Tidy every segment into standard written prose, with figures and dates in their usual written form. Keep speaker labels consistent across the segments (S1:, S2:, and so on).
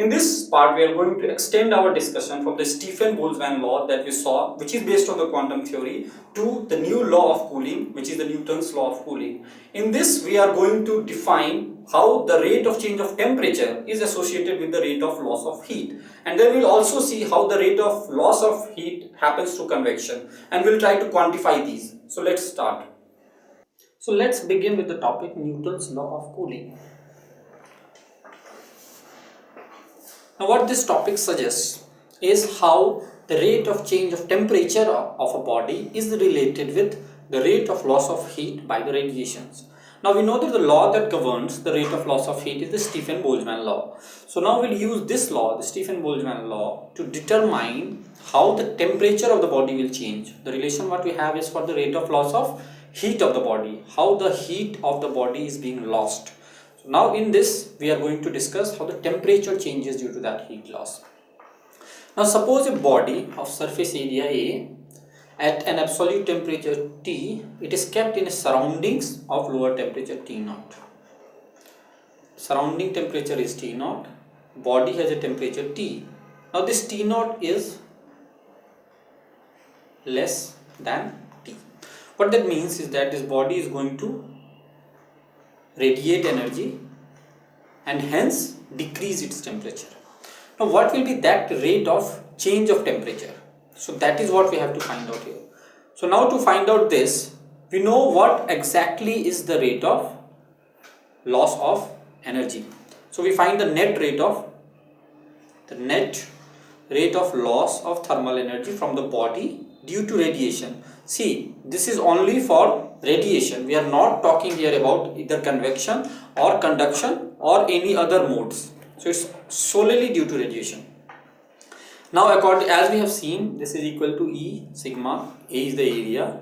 S1: In this part, we are going to extend our discussion from the Stephen-Boltzmann law that we saw, which is based on the quantum theory, to the new law of cooling, which is the Newton's law of cooling. In this, we are going to define how the rate of change of temperature is associated with the rate of loss of heat. And then we'll also see how the rate of loss of heat happens through convection. And we'll try to quantify these. So let's start. So let's begin with the topic Newton's law of cooling. Now what this topic suggests is how the rate of change of temperature of a body is related with the rate of loss of heat by the radiations. Now we know that the law that governs the rate of loss of heat is the Stephen-Boltzmann law. So now we'll use this law, the Stephen-Boltzmann law, to determine how the temperature of the body will change. The relation what we have is for the rate of loss of heat of the body, how the heat of the body is being lost. Now in this we are going to discuss how the temperature changes due to that heat loss. Now suppose a body of surface area A at an absolute temperature T, it is kept in surroundings of lower temperature T0. Surrounding temperature is T0, body has a temperature T. Now this T0 is less than T. What that means is that this body is going to radiate energy and hence decrease its temperature. Now what will be that rate of change of temperature? So that is what we have to find out here. So now to find out this, we know what exactly is the rate of loss of energy. So we find the net rate of loss of thermal energy from the body due to radiation. See, this is only for radiation. We are not talking here about either convection or conduction or any other modes. So it's solely due to radiation. Now as we have seen, this is equal to E sigma, A is the area,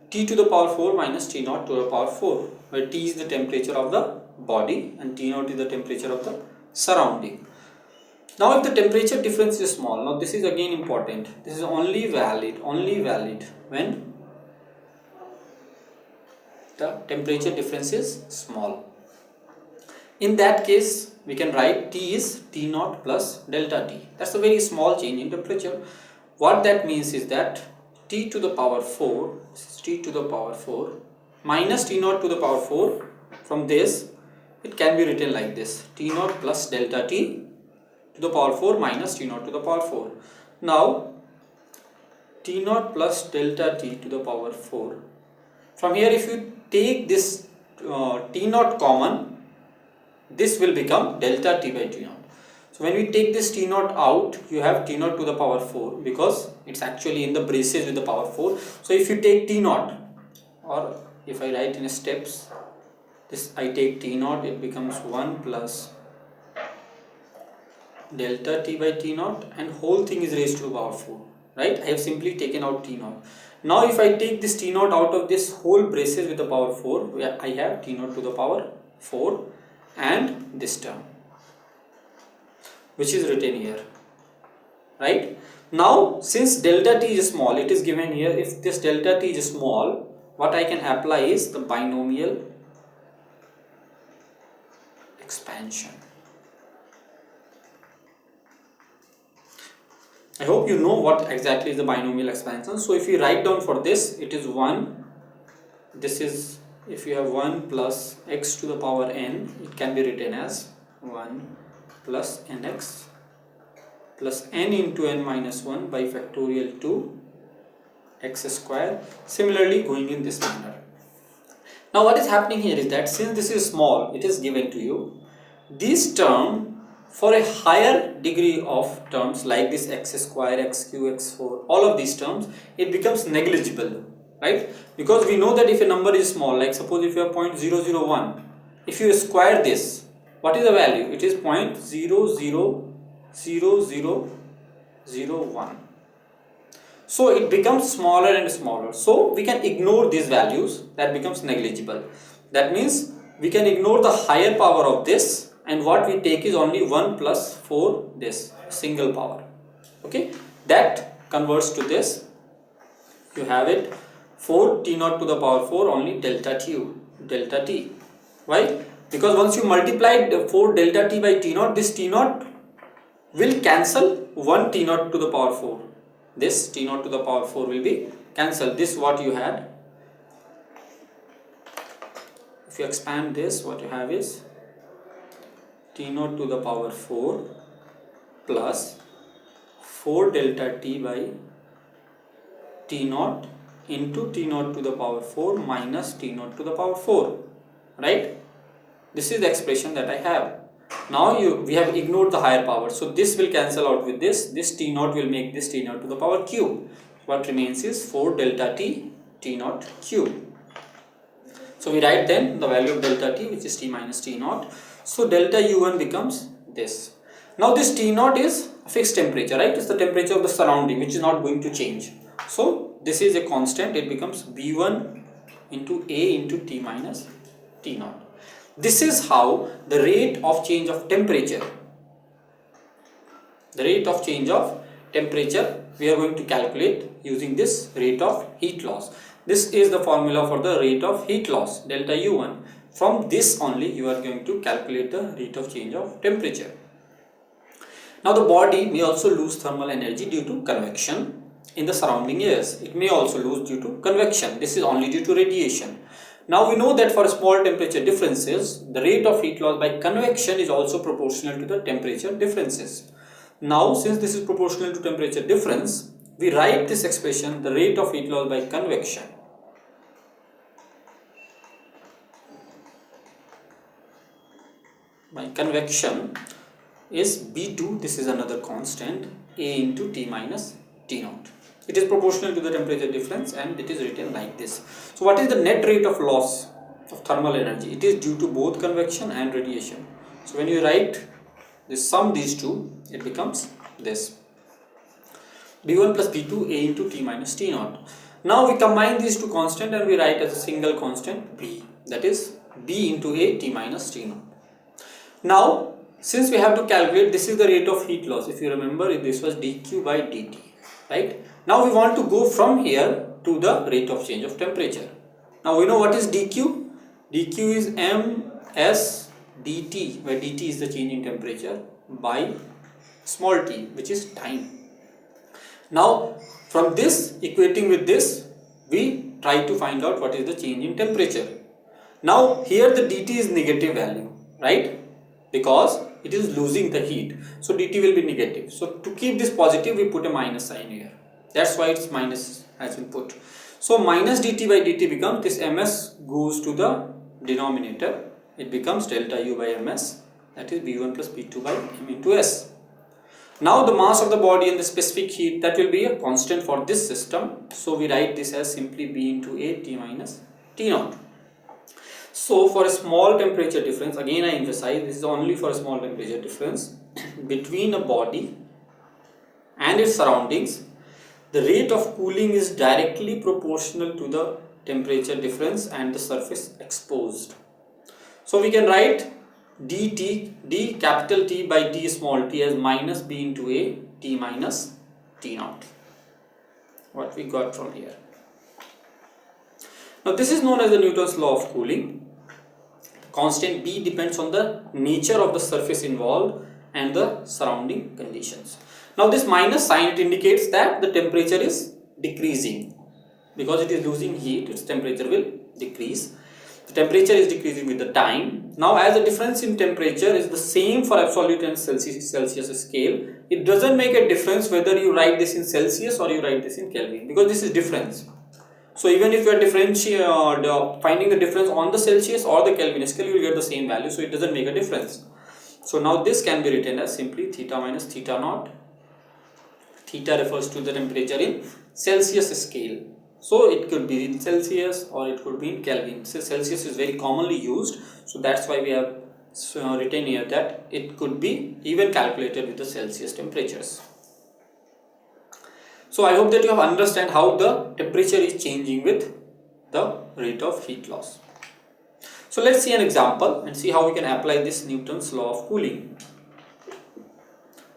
S1: T to the power 4 minus T0 to the power 4, where T is the temperature of the body and T0 is the temperature of the surrounding. Now if the temperature difference is small, now this is again important, this is only valid when the temperature difference is small. In that case, we can write T is T0 plus delta T. That's a very small change in temperature. What that means is that T to the power 4, T to the power 4 minus T0 to the power 4, from this it can be written like this, T0 plus delta T to the power 4 minus T0 to the power 4. Now T0 plus delta T to the power 4. From here if you take this T0 common, this will become delta T by T0. So when we take this T0 out, you have T0 to the power 4 because it's actually in the braces with the power 4. So if you take T0, or if I write in steps, this I take T0, it becomes 1 plus delta T by T0 and whole thing is raised to the power 4. Right? I have simply taken out T0. Now if I take this T0 out of this whole braces with the power 4, where I have T0 to the power 4 and this term, which is written here. Right? Now since delta T is small, it is given here, if this delta T is small, what I can apply is the binomial expansion. I hope you know what exactly is the binomial expansion. So if you write down for this, it is 1, this is, if you have 1 plus x to the power n, it can be written as 1 plus nx plus n into n minus 1 by factorial 2 x square. Similarly going in this manner. Now what is happening here is that since this is small, it is given to you, this term for a higher degree of terms like this x square, x cube, x4, all of these terms, it becomes negligible. Right? Because we know that if a number is small, like suppose if you have 0.001, if you square this, what is the value? It is 0.000001. So it becomes smaller and smaller. So we can ignore these values, that becomes negligible. That means we can ignore the higher power of this, and what we take is only 1 plus 4 this single power. Okay, that converts to this. You have it 4 T0 to the power 4 only delta T. Why? Because once you multiply 4 delta T by T0, this T0 will cancel 1 T naught to the power 4. This T naught to the power 4 will be cancelled. This what you had. If you expand this, what you have is T naught to the power 4 plus 4 delta T by T naught into T naught to the power 4 minus T naught to the power 4, right? This is the expression that I have. Now we have ignored the higher power, so this will cancel out with this. This T naught will make this T naught to the power cube. What remains is 4 delta T naught cube. So we write then the value of delta T, which is T minus T naught. So delta U1 becomes this. Now this T naught is a fixed temperature, right? It's the temperature of the surrounding, which is not going to change. So this is a constant. It becomes B1 into A into T minus T naught. This is how the rate of change of temperature, we are going to calculate using this rate of heat loss. This is the formula for the rate of heat loss, delta U1. From this only you are going to calculate the rate of change of temperature. Now the body may also lose thermal energy due to convection in the surrounding airs. It may also lose due to convection. This is only due to radiation. Now we know that for small temperature differences, the rate of heat loss by convection is also proportional to the temperature differences. Now since this is proportional to temperature difference, we write this expression, the rate of heat loss by convection. By convection is B2, this is another constant, A into T minus T naught. It is proportional to the temperature difference and it is written like this. So what is the net rate of loss of thermal energy? It is due to both convection and radiation. So when you write this, sum these two, it becomes this. B1 plus B2 A into T minus T naught. Now we combine these two constants and we write as a single constant B, that is B into A T minus T naught. Now since we have to calculate, this is the rate of heat loss. If you remember, this was dQ by dt, right? Now we want to go from here to the rate of change of temperature. Now we know what is dQ. dQ is ms dt, where dt is the change in temperature, by small t, which is time. Now from this, equating with this, we try to find out what is the change in temperature. Now here the dt is negative value, right? Because it is losing the heat, so dt will be negative. So to keep this positive, we put a minus sign here. That's why it's minus has been put. So minus dt by dt becomes, this ms goes to the denominator. It becomes delta U by ms, that is B1 plus B2 by m into s. Now the mass of the body and the specific heat, that will be a constant for this system. So we write this as simply B into A T minus T naught. So for a small temperature difference, again I emphasize, this is only for a small temperature difference between a body and its surroundings, the rate of cooling is directly proportional to the temperature difference and the surface exposed. So we can write dt, d capital T by d small t, as minus B into A T minus T naught. What we got from here. Now this is known as the Newton's law of cooling. Constant B depends on the nature of the surface involved and the surrounding conditions. Now this minus sign, it indicates that the temperature is decreasing. Because it is losing heat, its temperature will decrease. The temperature is decreasing with the time. Now as the difference in temperature is the same for absolute and Celsius scale, it doesn't make a difference whether you write this in Celsius or you write this in Kelvin, because this is difference. So even if you are finding the difference on the Celsius or the Kelvin scale, you will get the same value, so it doesn't make a difference. So now this can be written as simply theta minus theta naught. Theta refers to the temperature in Celsius scale. So it could be in Celsius or it could be in Kelvin. So Celsius is very commonly used, so that's why we have written here that it could be even calculated with the Celsius temperatures. So I hope that you have understand how the temperature is changing with the rate of heat loss. So let's see an example and see how we can apply this Newton's law of cooling.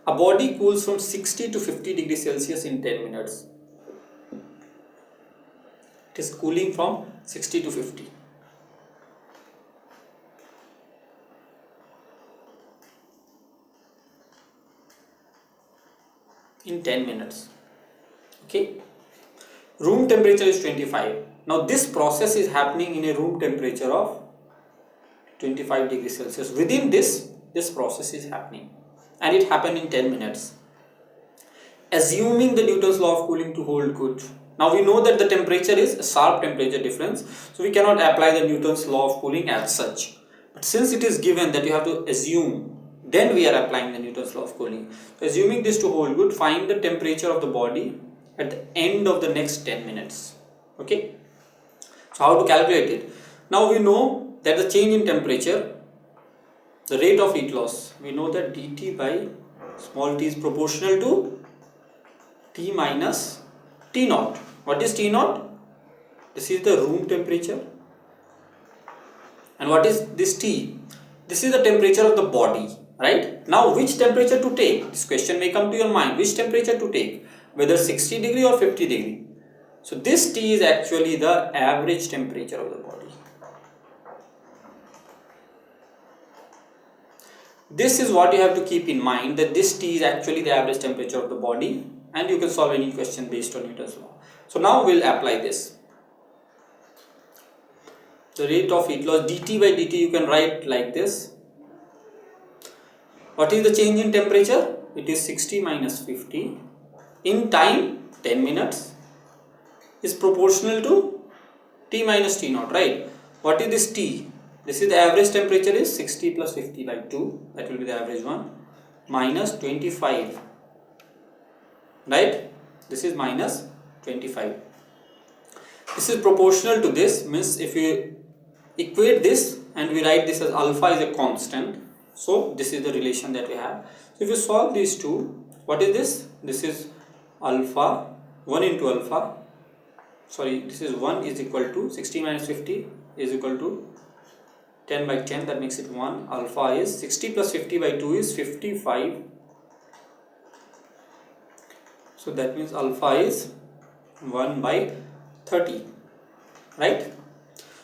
S1: A body cools from 60 to 50 degrees Celsius in 10 minutes. It is cooling from 60 to 50. in 10 minutes. Okay, room temperature is 25. Now this process is happening in a room temperature of 25 degrees Celsius. Within this process is happening, and it happened in 10 minutes. Assuming the Newton's law of cooling to hold good. Now we know that the temperature is a sharp temperature difference, so we cannot apply the Newton's law of cooling as such. But since it is given that you have to assume, then we are applying the Newton's law of cooling. So assuming this to hold good, find the temperature of the body at the end of the next 10 minutes. Okay. So how to calculate it? Now we know that the change in temperature, the rate of heat loss, we know that dt by small t is proportional to T minus T naught. What is T naught? This is the room temperature. And what is this T? This is the temperature of the body, right? Now which temperature to take? This question may come to your mind. Which temperature to take? Whether 60 degree or 50 degree. So this T is actually the average temperature of the body. This is what you have to keep in mind, that this T is actually the average temperature of the body, and you can solve any question based on Newton's law. So now we'll apply this. The rate of heat loss dt by dt you can write like this. What is the change in temperature? It is 60 minus 50 in time 10 minutes is proportional to T minus T naught, right? What is this T? This is the average temperature is 60 plus 50 by 2, that will be the average one, minus 25, right? This is minus 25. This is proportional to this, means if you equate this and we write this as alpha is a constant, so this is the relation that we have. So if you solve these two, what is this? This is alpha, 1 into alpha, sorry, this is 1 is equal to 60 minus 50 is equal to 10 by 10, that makes it 1. Alpha is 60 plus 50 by 2 is 55. So that means alpha is 1 by 30, right?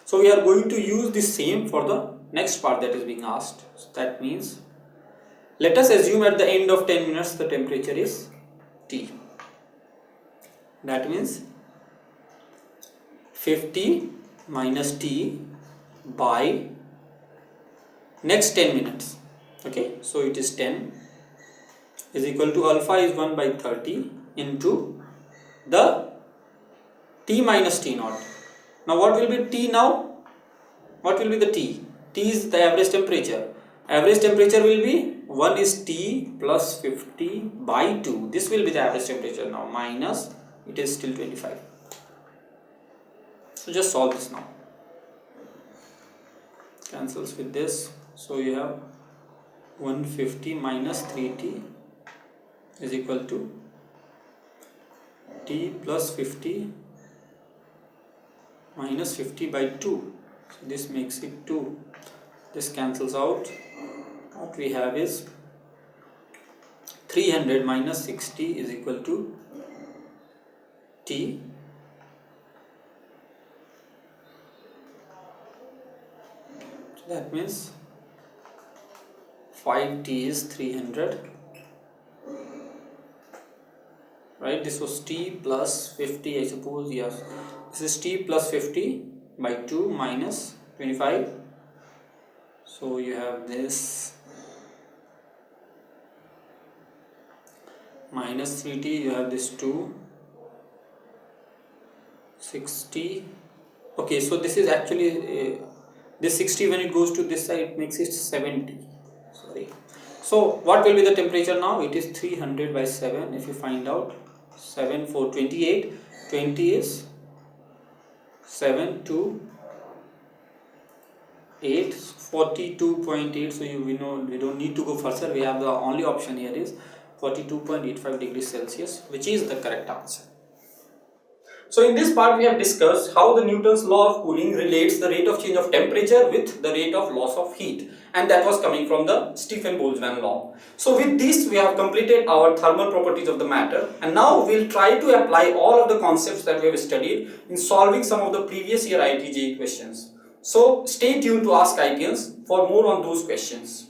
S1: So we are going to use the same for the next part that is being asked. So that means let us assume at the end of 10 minutes the temperature is T. That means 50 minus T by next 10 minutes. Okay, so it is 10 is equal to alpha is 1 by 30 into the T minus T naught. Now what will be T now? What will be the T? T is the average temperature. Average temperature will be 1 is T plus 50 by 2. This will be the average temperature now, minus it is still 25. So just solve this now. Cancels with this. So you have 150 minus 3T is equal to T plus 50 minus 50 by 2. So this makes it 2. This cancels out. What we have is 300 minus 60 is equal to T. So that means 5T is 300, right? This was T plus 50, I suppose. Yes, this is T plus 50 by 2 minus 25. So you have this minus 3T, you have this 2, 60. Okay, so this is actually this 60, when it goes to this side it makes it 70. Sorry. So what will be the temperature now? It is 300 by 7. If you find out 7 4 28, 20 is 7 to 8, 42.8. So we know we don't need to go further. We have the only option here is 42.85 degrees Celsius, which is the correct answer. So in this part we have discussed how the Newton's law of cooling relates the rate of change of temperature with the rate of loss of heat, and that was coming from the Stefan-Boltzmann law. So with this we have completed our thermal properties of the matter, and now we'll try to apply all of the concepts that we have studied in solving some of the previous year IIT-JEE questions. So stay tuned to Ask IITians for more on those questions.